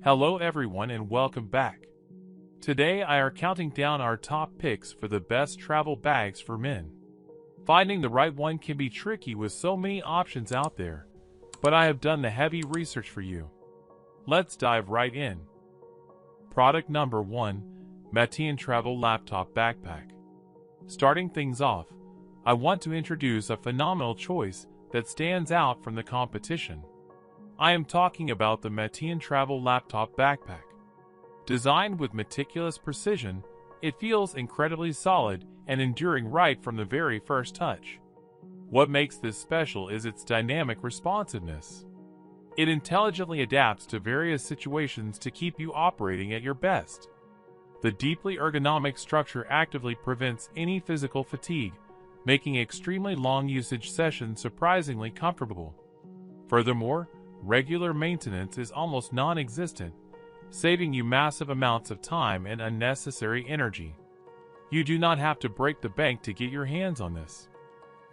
Hello everyone and welcome back. Today I are counting down our top picks for the best travel bags for men. Finding the right one can be tricky with so many options out there, but I have done the heavy research for you. Let's dive right in. Product number 1, MATEIN Travel Laptop Backpack. Starting things off, I want to introduce a phenomenal choice that stands out from the competition. I am talking about the MATEIN Travel Laptop Backpack. Designed with meticulous precision, it feels incredibly solid and enduring right from the very first touch. What makes this special is its dynamic responsiveness. It intelligently adapts to various situations to keep you operating at your best. The deeply ergonomic structure actively prevents any physical fatigue, making extremely long usage sessions surprisingly comfortable. Furthermore, regular maintenance is almost non-existent, saving you massive amounts of time and unnecessary energy. You do not have to break the bank to get your hands on this.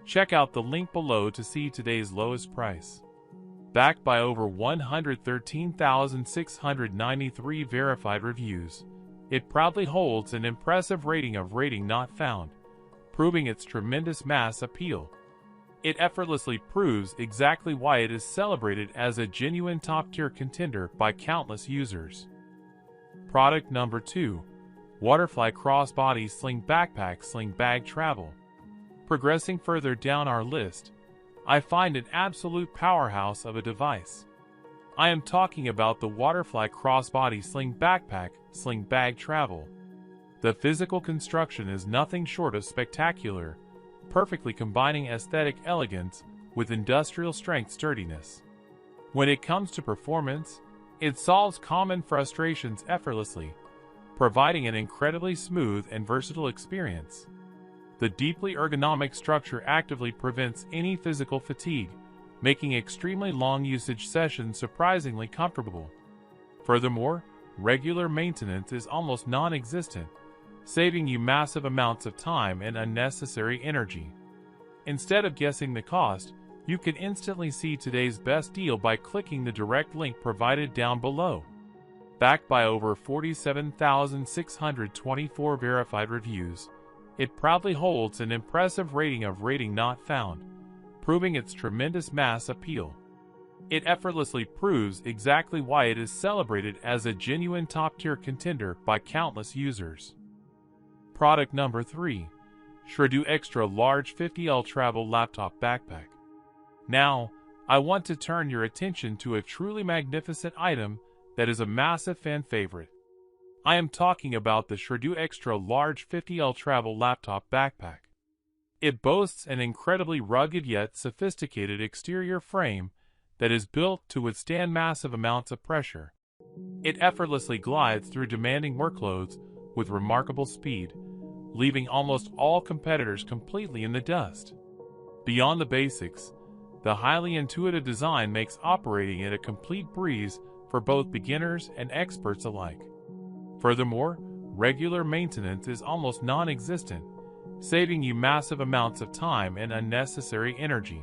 Check out the link below to see today's lowest price. Backed by over 113,693 verified reviews, it proudly holds an impressive rating of rating not found, proving its tremendous mass appeal. It effortlessly proves exactly why it is celebrated as a genuine top-tier contender by countless users. Product number 2, WATERFLY Crossbody Sling Backpack Sling Bag Travel. Progressing further down our list, I find an absolute powerhouse of a device. I am talking about the WATERFLY Crossbody Sling Backpack Sling Bag Travel. The physical construction is nothing short of spectacular, perfectly combining aesthetic elegance with industrial strength sturdiness. When it comes to performance, it solves common frustrations effortlessly, providing an incredibly smooth and versatile experience. The deeply ergonomic structure actively prevents any physical fatigue, making extremely long usage sessions surprisingly comfortable. Furthermore, regular maintenance is almost non-existent, saving you massive amounts of time and unnecessary energy. Instead of guessing the cost, you can instantly see today's best deal by clicking the direct link provided down below. Backed by over 47,624 verified reviews, it proudly holds an impressive rating of rating not found, proving its tremendous mass appeal. It effortlessly proves exactly why it is celebrated as a genuine top-tier contender by countless users. Product number 3, SHRRADOO Extra Large 50L Travel Laptop Backpack. Now, I want to turn your attention to a truly magnificent item that is a massive fan favorite. I am talking about the SHRRADOO Extra Large 50L Travel Laptop Backpack. It boasts an incredibly rugged yet sophisticated exterior frame that is built to withstand massive amounts of pressure. It effortlessly glides through demanding workloads with remarkable speed, leaving almost all competitors completely in the dust. Beyond the basics, the highly intuitive design makes operating it a complete breeze for both beginners and experts alike. Furthermore, regular maintenance is almost non-existent, saving you massive amounts of time and unnecessary energy.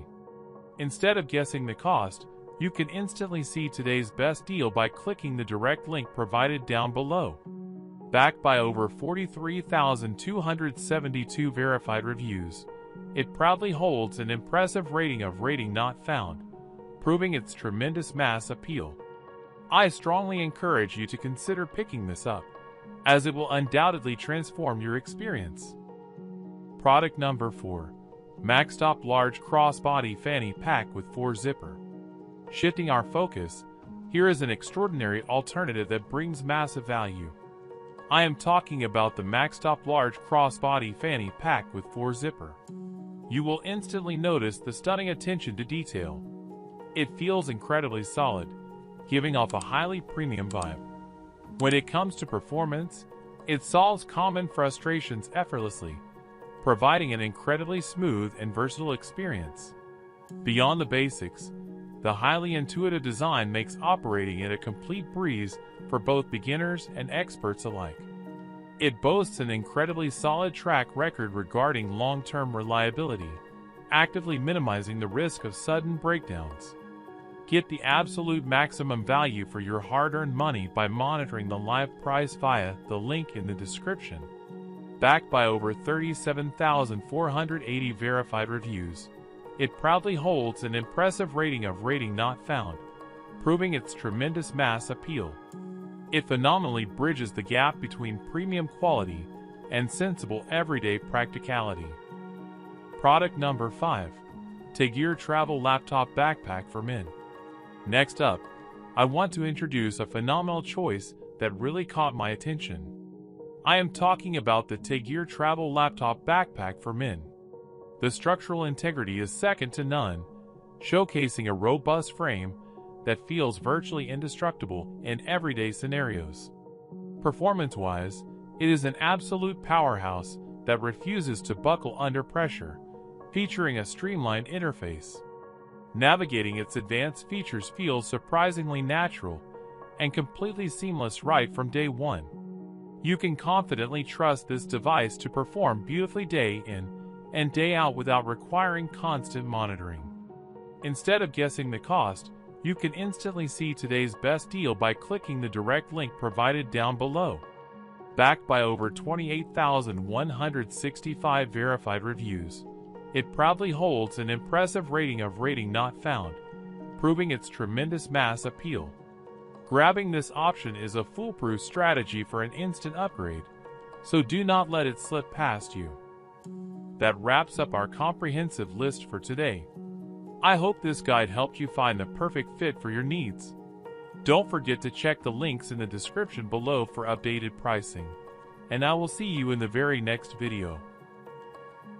Instead of guessing the cost, you can instantly see today's best deal by clicking the direct link provided down below. Backed by over 43,272 verified reviews, it proudly holds an impressive rating of rating not found, proving its tremendous mass appeal. I strongly encourage you to consider picking this up, as it will undoubtedly transform your experience. Product number 4, MAXTOP Large Crossbody Fanny Pack with 4-zipper. Shifting our focus, here is an extraordinary alternative that brings massive value. I am talking about the MAXTOP Large Crossbody Fanny Pack with 4-zipper. You will instantly notice the stunning attention to detail. It feels incredibly solid, giving off a highly premium vibe. When it comes to performance, it solves common frustrations effortlessly, providing an incredibly smooth and versatile experience. Beyond the basics, the highly intuitive design makes operating it a complete breeze for both beginners and experts alike. It boasts an incredibly solid track record regarding long-term reliability, actively minimizing the risk of sudden breakdowns. Get the absolute maximum value for your hard-earned money by monitoring the live price via the link in the description. Backed by over 37,480 verified reviews, it proudly holds an impressive rating of rating not found, proving its tremendous mass appeal. It phenomenally bridges the gap between premium quality and sensible everyday practicality. Product number 5. Taygeer Travel Laptop Backpack for Men. Next up, I want to introduce a phenomenal choice that really caught my attention. I am talking about the Taygeer Travel Laptop Backpack for Men. The structural integrity is second to none, showcasing a robust frame that feels virtually indestructible in everyday scenarios. Performance-wise, it is an absolute powerhouse that refuses to buckle under pressure, featuring a streamlined interface. Navigating its advanced features feels surprisingly natural and completely seamless right from day one. You can confidently trust this device to perform beautifully day in and day out without requiring constant monitoring. Instead of guessing the cost, you can instantly see today's best deal by clicking the direct link provided down below. Backed by over 28,165 verified reviews, it proudly holds an impressive rating of rating not found, proving its tremendous mass appeal. Grabbing this option is a foolproof strategy for an instant upgrade, so do not let it slip past you. That wraps up our comprehensive list for today. I hope this guide helped you find the perfect fit for your needs. Don't forget to check the links in the description below for updated pricing, and I will see you in the very next video.